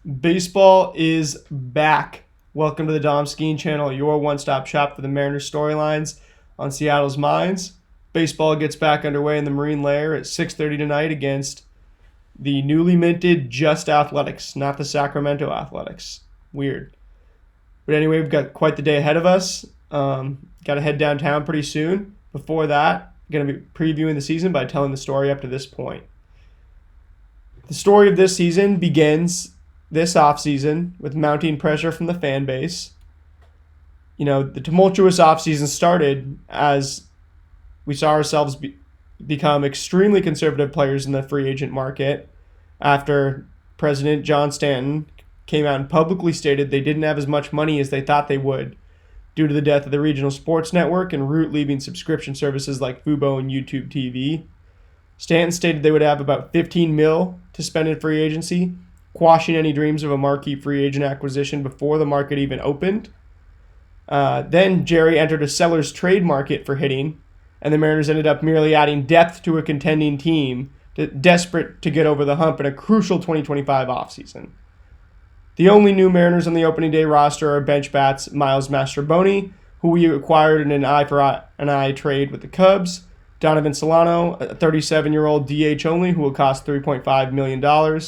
Baseball is back. Welcome to the Dom Skeen channel, your one-stop shop for the Mariners storylines on Seattle's minds. Baseball gets back underway in the Marine Lair at 6:30 tonight against the newly minted Just Athletics, not the Sacramento Athletics. Weird. But anyway, we've got quite the day ahead of us. Got to head downtown pretty soon. Before that, going to be previewing the season by telling the story up to this point. The story of this season begins this offseason with mounting pressure from the fan base. The tumultuous offseason started as we saw ourselves become extremely conservative players in the free agent market after President John Stanton came out and publicly stated they didn't have as much money as they thought they would due to the death of the regional sports network and Root leaving subscription services like Fubo and YouTube TV. Stanton stated they would have about $15 million to spend in free agency, quashing any dreams of a marquee free agent acquisition before the market even opened. Then Jerry entered a seller's trade market for hitting, and the Mariners ended up merely adding depth to a contending team, desperate to get over the hump in a crucial 2025 offseason. The only new Mariners on the opening day roster are bench bats Miles Mastrobuoni, who we acquired in an eye-for-an-eye trade with the Cubs, Donovan Solano, a 37-year-old DH only who will cost $3.5 million,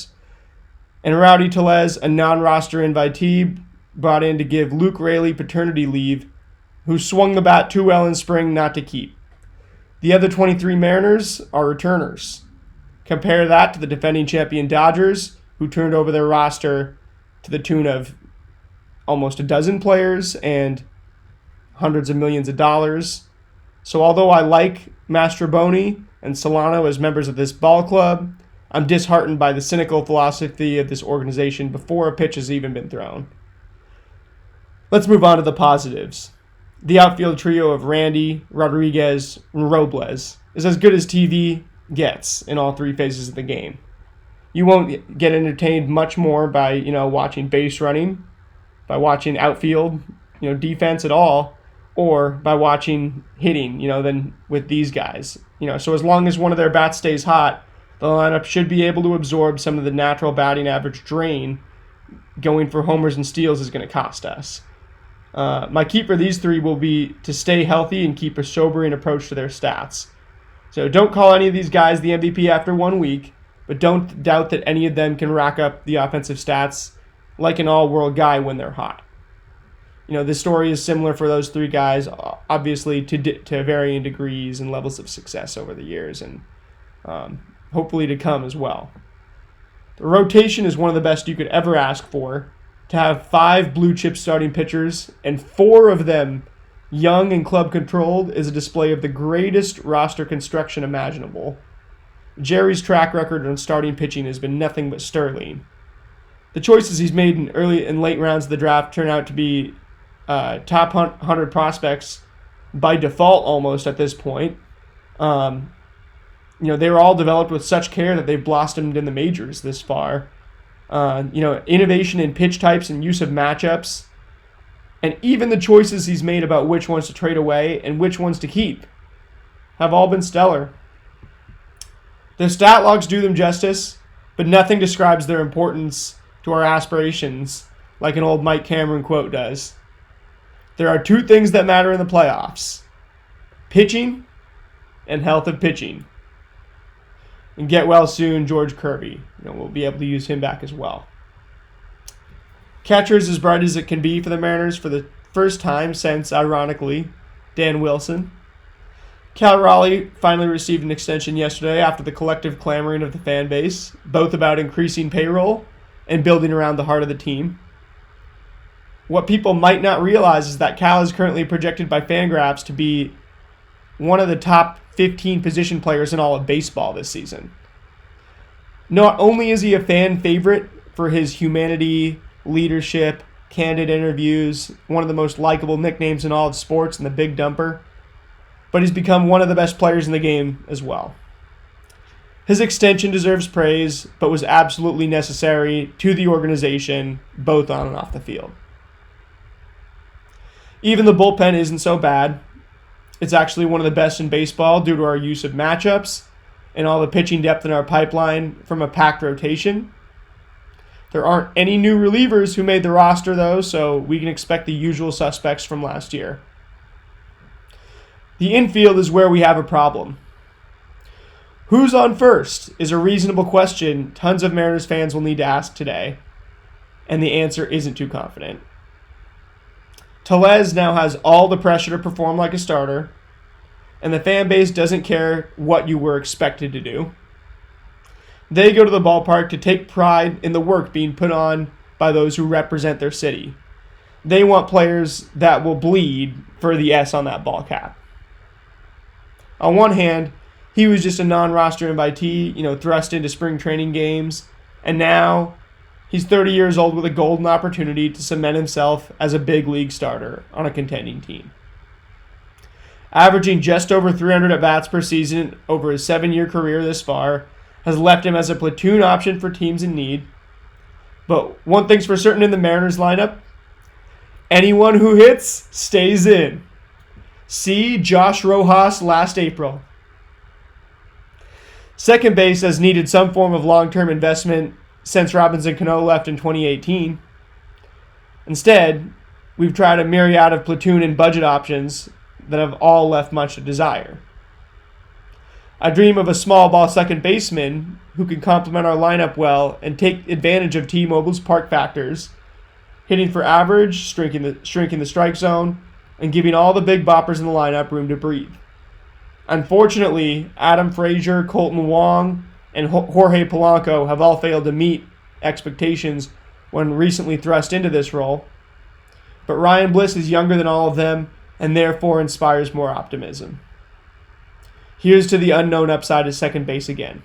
and Rowdy Tellez, a non-roster invitee brought in to give Luke Raley paternity leave, who swung the bat too well in spring not to keep. The other 23 Mariners are returners. Compare that to the defending champion Dodgers, who turned over their roster to the tune of almost a dozen players and hundreds of millions of dollars. So although I like Mastrobuoni and Solano as members of this ball club, I'm disheartened by the cynical philosophy of this organization before a pitch has even been thrown. Let's move on to the positives. The outfield trio of Randy, Rodriguez, and Robles is as good as TV gets in all three phases of the game. You won't get entertained much more by, watching base running, by watching outfield, defense at all, or by watching hitting, than with these guys. So as long as one of their bats stays hot, the lineup should be able to absorb some of the natural batting average drain. Going for homers and steals is going to cost us. My key for these three will be to stay healthy and keep a sobering approach to their stats. So don't call any of these guys the MVP after 1 week, but don't doubt that any of them can rack up the offensive stats like an all-world guy when they're hot. This story is similar for those three guys, obviously to varying degrees and levels of success over the years, and hopefully to come as well. The rotation is one of the best you could ever ask for. To have 5 blue-chip starting pitchers and 4 of them young and club-controlled is a display of the greatest roster construction imaginable. Jerry's track record on starting pitching has been nothing but sterling. The choices he's made in early and late rounds of the draft turn out to be top 100 prospects by default almost at this point. They were all developed with such care that they've blossomed in the majors this far. Innovation in pitch types and use of matchups, and even the choices he's made about which ones to trade away and which ones to keep have all been stellar. The stat logs do them justice, but nothing describes their importance to our aspirations like an old Mike Cameron quote does. There are 2 things that matter in the playoffs: pitching and health of pitching. And get well soon, George Kirby. We'll be able to use him back as well. Catcher is as bright as it can be for the Mariners for the first time since, ironically, Dan Wilson. Cal Raleigh finally received an extension yesterday after the collective clamoring of the fan base, both about increasing payroll and building around the heart of the team. What people might not realize is that Cal is currently projected by Fangraphs to be one of the top 15 position players in all of baseball this season. Not only is he a fan favorite for his humanity, leadership, candid interviews, one of the most likable nicknames in all of sports, and the Big Dumper, but he's become one of the best players in the game as well. His extension deserves praise, but was absolutely necessary to the organization, both on and off the field. Even the bullpen isn't so bad. It's actually one of the best in baseball due to our use of matchups and all the pitching depth in our pipeline from a packed rotation. There aren't any new relievers who made the roster, though, so we can expect the usual suspects from last year. The infield is where we have a problem. Who's on first is a reasonable question tons of Mariners fans will need to ask today, and the answer isn't too confident. Tellez now has all the pressure to perform like a starter, and the fan base doesn't care what you were expected to do. They go to the ballpark to take pride in the work being put on by those who represent their city. They want players that will bleed for the S on that ball cap. On one hand, he was just a non-roster invitee, thrust into spring training games, and now he's 30 years old with a golden opportunity to cement himself as a big league starter on a contending team. Averaging just over 300 at-bats per season over his 7-year career this far has left him as a platoon option for teams in need. But one thing's for certain in the Mariners lineup, anyone who hits stays in. See Josh Rojas last April. Second base has needed some form of long-term investment since Robinson Cano left in 2018. Instead, we've tried a myriad of platoon and budget options that have all left much to desire. I dream of a small ball second baseman who can complement our lineup well and take advantage of T-Mobile's park factors, hitting for average, shrinking the strike zone, and giving all the big boppers in the lineup room to breathe. Unfortunately, Adam Frazier, Colton Wong, and Jorge Polanco have all failed to meet expectations when recently thrust into this role. But Ryan Bliss is younger than all of them and therefore inspires more optimism. Here's to the unknown upside of second base again.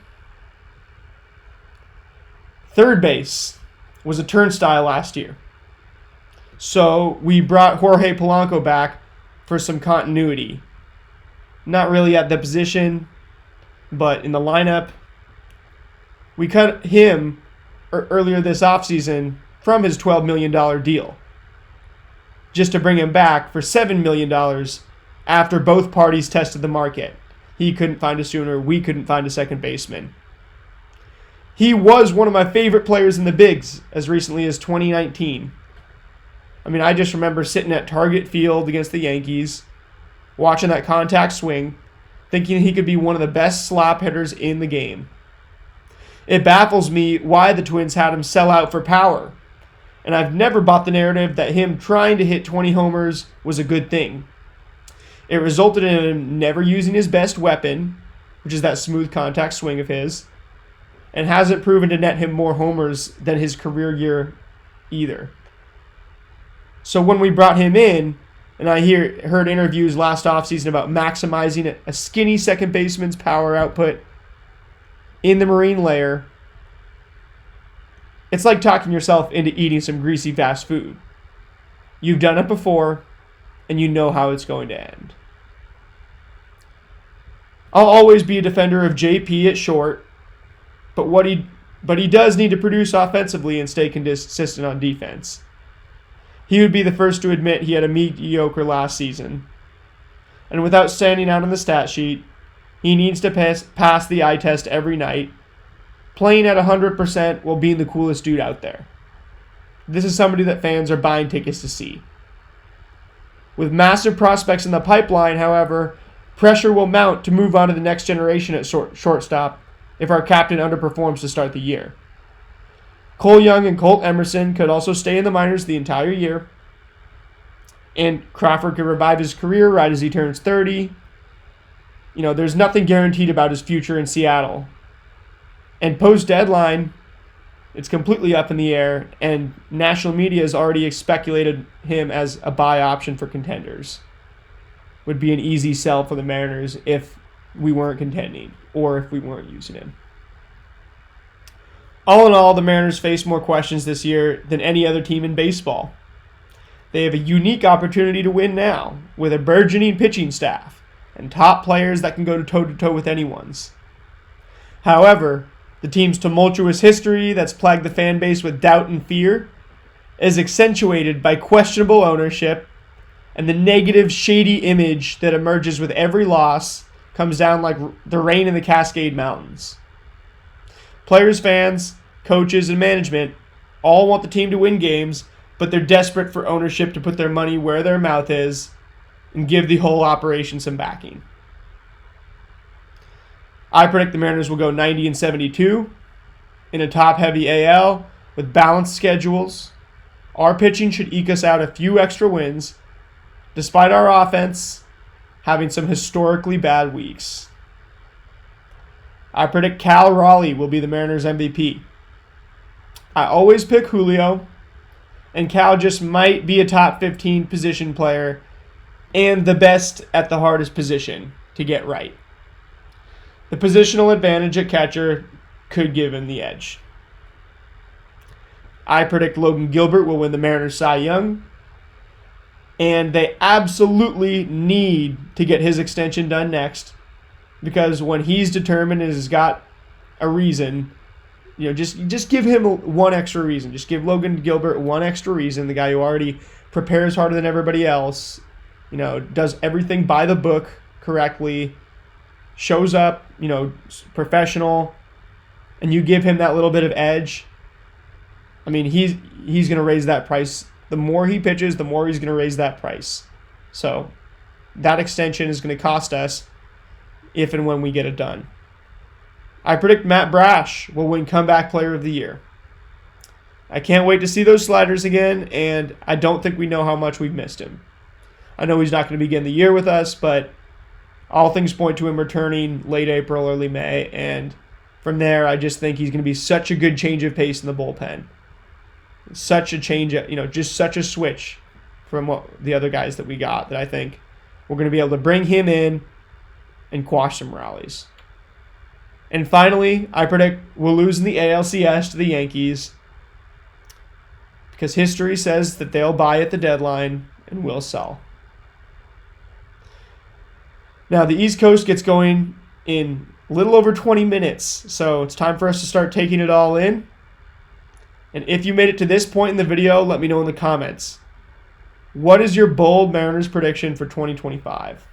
Third base was a turnstile last year. So we brought Jorge Polanco back for some continuity. Not really at the position, but in the lineup. We cut him earlier this offseason from his $12 million deal, just to bring him back for $7 million after both parties tested the market. He couldn't find a sooner. We couldn't find a second baseman. He was one of my favorite players in the bigs as recently as 2019. I just remember sitting at Target Field against the Yankees, watching that contact swing, thinking he could be one of the best slap hitters in the game. It baffles me why the Twins had him sell out for power, and I've never bought the narrative that him trying to hit 20 homers was a good thing. It resulted in him never using his best weapon, which is that smooth contact swing of his, and hasn't proven to net him more homers than his career year either. So when we brought him in, and I heard interviews last offseason about maximizing a skinny second baseman's power output in the marine layer, it's like talking yourself into eating some greasy fast food. You've done it before, and you know how it's going to end. I'll always be a defender of JP at short, but he does need to produce offensively and stay consistent on defense. He would be the first to admit he had a mediocre last season. And without standing out on the stat sheet, he needs to pass the eye test every night, playing at 100% while being the coolest dude out there. This is somebody that fans are buying tickets to see. With massive prospects in the pipeline, however, pressure will mount to move on to the next generation at shortstop if our captain underperforms to start the year. Cole Young and Colt Emerson could also stay in the minors the entire year, and Crawford could revive his career right as he turns 30. There's nothing guaranteed about his future in Seattle. And post-deadline, it's completely up in the air, and national media has already speculated him as a buy option for contenders. Would be an easy sell for the Mariners if we weren't contending, or if we weren't using him. All in all, the Mariners face more questions this year than any other team in baseball. They have a unique opportunity to win now, with a burgeoning pitching staff and top players that can go toe-to-toe with anyone's. However, the team's tumultuous history that's plagued the fan base with doubt and fear is accentuated by questionable ownership, and the negative, shady image that emerges with every loss comes down like the rain in the Cascade Mountains. Players, fans, coaches, and management all want the team to win games, but they're desperate for ownership to put their money where their mouth is and give the whole operation some backing. I predict the Mariners will go 90-72 in a top-heavy AL with balanced schedules. Our pitching should eke us out a few extra wins, despite our offense having some historically bad weeks. I predict Cal Raleigh will be the Mariners' MVP. I always pick Julio, and Cal just might be a top 15 position player and the best at the hardest position to get right. The positional advantage at catcher could give him the edge. I predict Logan Gilbert will win the Mariners Cy Young, and they absolutely need to get his extension done next, because when he's determined and has got a reason, just give him one extra reason. Just give Logan Gilbert one extra reason. The guy who already prepares harder than everybody else, does everything by the book correctly, shows up, professional, and you give him that little bit of edge. I mean, he's going to raise that price. The more he pitches, the more he's going to raise that price. So that extension is going to cost us if and when we get it done. I predict Matt Brash will win Comeback Player of the Year. I can't wait to see those sliders again, and I don't think we know how much we've missed him. I know he's not going to begin the year with us, but all things point to him returning late April, early May, and from there, I just think he's going to be such a good change of pace in the bullpen. Such a change, just such a switch from what the other guys that we got, that I think we're going to be able to bring him in and quash some rallies. And finally, I predict we'll lose in the ALCS to the Yankees, because history says that they'll buy at the deadline and we'll sell. Now, the East Coast gets going in a little over 20 minutes, so it's time for us to start taking it all in. And if you made it to this point in the video, let me know in the comments. What is your bold Mariners prediction for 2025?